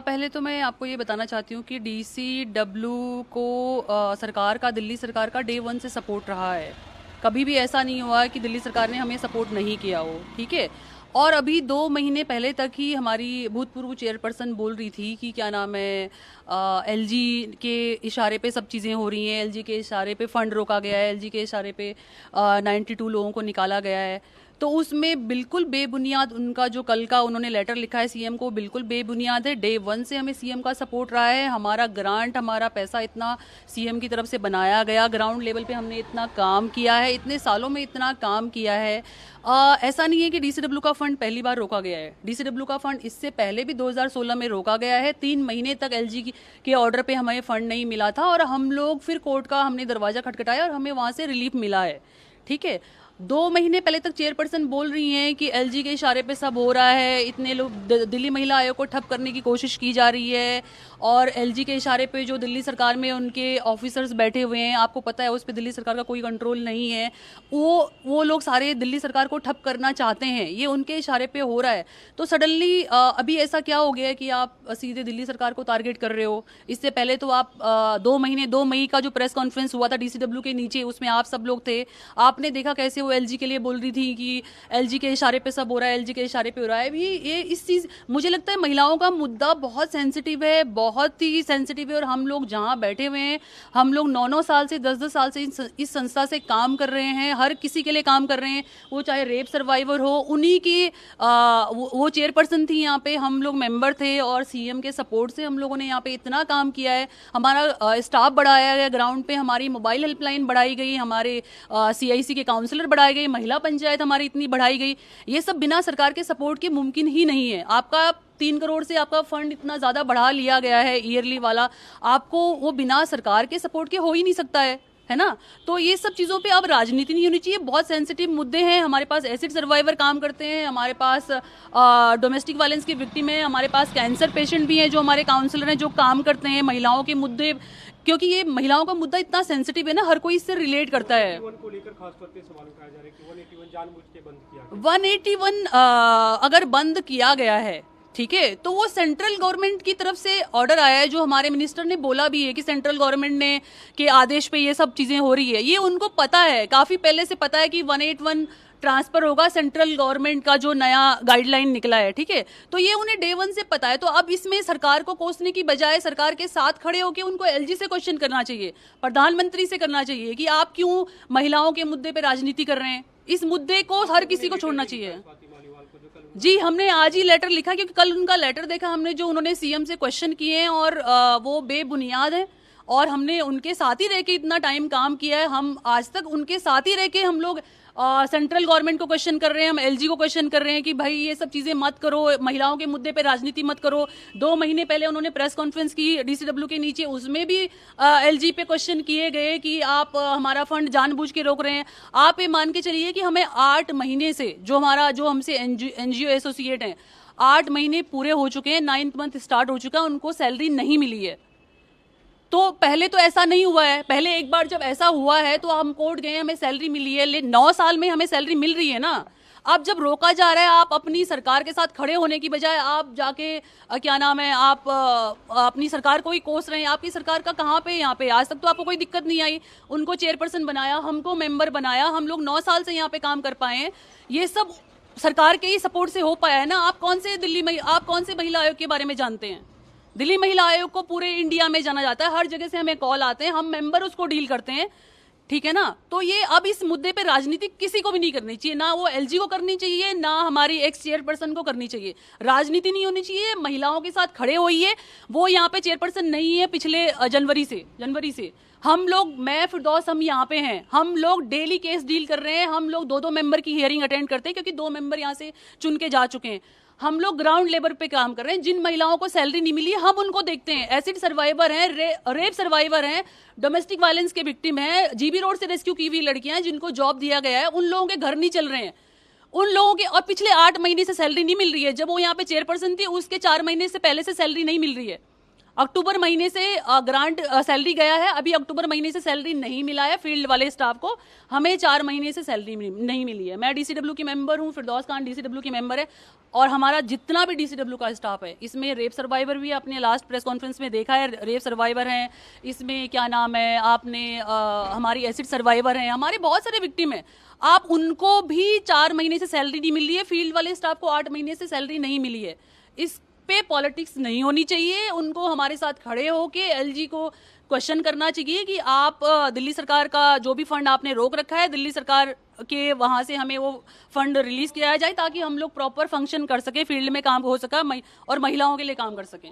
पहले तो मैं आपको ये बताना चाहती हूँ कि डीसीडब्ल्यू को सरकार का, दिल्ली सरकार का डे वन से सपोर्ट रहा है। कभी भी ऐसा नहीं हुआ है कि दिल्ली सरकार ने हमें सपोर्ट नहीं किया हो, ठीक है। और अभी 2 महीने पहले तक ही हमारी भूतपूर्व चेयरपर्सन बोल रही थी कि क्या नाम है, एलजी के इशारे पे सब चीज़ें हो रही हैं, एलजी के इशारे पे फंड रोका गया है, एलजी के इशारे पे 92 लोगों को निकाला गया है। तो उसमें बिल्कुल बेबुनियाद उनका जो कल का उन्होंने लेटर लिखा है सीएम को, बिल्कुल बेबुनियाद है। डे वन से हमें सीएम का सपोर्ट रहा है। हमारा ग्रांट, हमारा पैसा इतना सीएम की तरफ से बनाया गया, ग्राउंड लेवल पे हमने इतना काम किया है, इतने सालों में इतना काम किया है। ऐसा नहीं है कि डीसीडब्ल्यू का फंड पहली बार रोका गया है। डीसीडब्ल्यू का फंड इससे पहले भी 2016 में रोका गया है। 3 महीने तक एलजी के ऑर्डर पे हमें फंड नहीं मिला था और हम लोग फिर कोर्ट का हमने दरवाजा खटखटाया और हमें वहाँ से रिलीफ मिला है, ठीक है। 2 महीने पहले तक चेयरपर्सन बोल रही हैं कि एलजी के इशारे पे सब हो रहा है, इतने लोग दिल्ली महिला आयोग को ठप करने की कोशिश की जा रही है और एलजी के इशारे पे जो दिल्ली सरकार में उनके ऑफिसर्स बैठे हुए हैं, आपको पता है उस पर दिल्ली सरकार का कोई कंट्रोल नहीं है। वो लोग सारे दिल्ली सरकार को ठप करना चाहते हैं, ये उनके इशारे पे हो रहा है। तो सडनली अभी ऐसा क्या हो गया है कि आप सीधे दिल्ली सरकार को टारगेट कर रहे हो? इससे पहले तो आप 2 मई का जो प्रेस कॉन्फ्रेंस हुआ था डीसीडब्ल्यू के नीचे, उसमें आप सब लोग थे। आपने देखा कैसे वो एलजी के लिए बोल रही थी कि एलजी के इशारे पे सब हो रहा है, एलजी के इशारे पे हो रहा है। भी ये इस चीज, मुझे लगता है महिलाओं का मुद्दा बहुत सेंसिटिव है, बहुत ही सेंसिटिव है। और हम लोग जहां बैठे हुए हैं, हम लोग 9-9 साल से 10-10 साल से इस संस्था से काम कर रहे हैं, हर किसी के लिए काम कर रहे हैं, वो चाहे रेप सर्वाइवर हो, उन्हीं की वो चेयरपर्सन थी यहाँ पे, हम लोग मेंबर थे और सीएम के सपोर्ट से हम लोगों ने यहाँ पे इतना काम किया है। हमारा स्टाफ बढ़ाया गया ग्राउंड पे, हमारी मोबाइल हेल्पलाइन बढ़ाई गई, हमारे सीआईसी के काउंसलर बढ़ाए गए, महिला पंचायत हमारी इतनी बढ़ाई गई। ये सब बिना सरकार के सपोर्ट के मुमकिन ही नहीं है। आपका 3 करोड़ से आपका फंड इतना ज्यादा बढ़ा लिया गया है ईयरली वाला, आपको वो बिना सरकार के सपोर्ट के हो ही नहीं सकता है ना। तो ये सब चीज़ों पे अब राजनीति नहीं होनी चाहिए। बहुत सेंसिटिव मुद्दे हैं। हमारे पास एसिड सर्वाइवर काम करते हैं, हमारे पास डोमेस्टिक वायलेंस की विक्टिम है, हमारे पास कैंसर पेशेंट भी हैं जो हमारे काउंसलर हैं जो काम करते हैं महिलाओं के मुद्दे, क्योंकि ये महिलाओं का मुद्दा इतना सेंसिटिव है ना, हर कोई इससे रिलेट करता है। 181 अगर बंद किया गया है, ठीक है, तो वो सेंट्रल गवर्नमेंट की तरफ से ऑर्डर आया है, जो हमारे मिनिस्टर ने बोला भी है कि सेंट्रल गवर्नमेंट ने के आदेश पे ये सब चीजें हो रही है। ये उनको पता है, काफी पहले से पता है कि 181 ट्रांसफर होगा, सेंट्रल गवर्नमेंट का जो नया गाइडलाइन निकला है, ठीक है। तो ये उन्हें डे वन से पता है। तो अब इसमें सरकार को कोसने की बजाय सरकार के साथ खड़े होकर उनको एलजी से क्वेश्चन करना चाहिए, प्रधानमंत्री से करना चाहिए कि आप क्यों महिलाओं के मुद्दे पे राजनीति कर रहे हैं। इस मुद्दे को हर किसी को छोड़ना चाहिए। जी, हमने आज ही लेटर लिखा क्योंकि कल उनका लेटर देखा हमने, जो उन्होंने सीएम से क्वेश्चन किए हैं और वो बेबुनियाद है। और हमने उनके साथ ही रह के इतना टाइम काम किया है, हम आज तक उनके साथ ही रह के हम लोग सेंट्रल गवर्नमेंट को क्वेश्चन कर रहे हैं, हम एलजी को क्वेश्चन कर रहे हैं कि भाई ये सब चीजें मत करो, महिलाओं के मुद्दे पे राजनीति मत करो। 2 महीने पहले उन्होंने प्रेस कॉन्फ्रेंस की डीसीडब्ल्यू के नीचे, उसमें भी एलजी पे क्वेश्चन किए गए कि आप हमारा फंड जानबूझ के रोक रहे हैं। आप ये मान के चलिए कि हमें 8 महीने से जो हमसे एनजीओ एसोसिएट हैं, 8 महीने पूरे हो चुके हैं, 9th मंथ स्टार्ट हो चुका है, उनको सैलरी नहीं मिली है। तो पहले तो ऐसा नहीं हुआ है। पहले एक बार जब ऐसा हुआ है तो हम कोर्ट गए, हमें सैलरी मिली है, लेकिन 9 साल में हमें सैलरी मिल रही है ना। अब जब रोका जा रहा है, आप अपनी सरकार के साथ खड़े होने की बजाय आप जाके क्या नाम है, आप अपनी सरकार को ही कोस रहे हैं। आपकी सरकार का कहाँ पे यहाँ पे? आज तक तो आपको कोई दिक्कत नहीं आई, उनको चेयरपर्सन बनाया, हमको मेंबर बनाया, हम लोग 9 साल से यहाँ पे काम कर पाए हैं। ये सब सरकार के ही सपोर्ट से हो पाया है ना। आप कौन से महिला आयोग के बारे में जानते हैं? दिल्ली महिला आयोग को पूरे इंडिया में जाना जाता है, हर जगह से हमें कॉल आते हैं, हम मेंबर उसको डील करते हैं, ठीक है ना। तो ये अब इस मुद्दे पे राजनीति किसी को भी नहीं करनी चाहिए, ना वो एलजी को करनी चाहिए, ना हमारी एक्स चेयरपर्सन को करनी चाहिए। राजनीति नहीं होनी चाहिए, महिलाओं के साथ खड़े होइए। वो यहाँ पे चेयरपर्सन नहीं है पिछले जनवरी से हम लोग, मैं फिरदौस, हम यहाँ पे हैं, हम लोग डेली केस डील कर रहे हैं, हम लोग 2-2 मेंबर की हियरिंग अटेंड करते हैं क्योंकि 2 मेंबर यहाँ से चुन के जा चुके हैं। हम लोग ग्राउंड लेवल पे काम कर रहे हैं। जिन महिलाओं को सैलरी नहीं मिली हम उनको देखते हैं, एसिड सर्वाइवर हैं, रेप सर्वाइवर हैं, डोमेस्टिक वायलेंस के विक्टिम हैं, जीबी रोड से रेस्क्यू की हुई लड़कियां हैं जिनको जॉब दिया गया है, उन लोगों के घर नहीं चल रहे हैं, उन लोगों के। और पिछले 8 महीने से सैलरी नहीं मिल रही है। जब वो यहाँ पे चेयरपर्सन थी उसके 4 महीने से पहले से सैलरी नहीं मिल रही है। अक्टूबर महीने से ग्रांट सैलरी गया है, अभी अक्टूबर महीने से सैलरी नहीं मिला है फील्ड वाले स्टाफ को, हमें 4 महीने से सैलरी नहीं मिली है। मैं डीसीडब्ल्यू की मेंबर हूँ, फिरदौस खान डीसीडब्ल्यू की मेंबर है, और हमारा जितना भी डीसीडब्ल्यू का स्टाफ है, इसमें रेप सर्वाइवर भी आपने लास्ट प्रेस कॉन्फ्रेंस में देखा है, रेप सर्वाइवर हैं, इसमें क्या नाम है आपने हमारी एसिड सर्वाइवर हैं, हमारे बहुत सारे विक्टिम हैं, आप उनको भी 4 महीने से सैलरी नहीं मिली है, फील्ड वाले स्टाफ को 8 महीने से सैलरी नहीं मिली है। इस पे पॉलिटिक्स नहीं होनी चाहिए, उनको हमारे साथ खड़े होके एलजी को क्वेश्चन करना चाहिए कि आप दिल्ली सरकार का जो भी फंड आपने रोक रखा है, दिल्ली सरकार के वहाँ से हमें वो फंड रिलीज किया जाए ताकि हम लोग प्रॉपर फंक्शन कर सके, फील्ड में काम हो सका और महिलाओं के लिए काम कर सकें।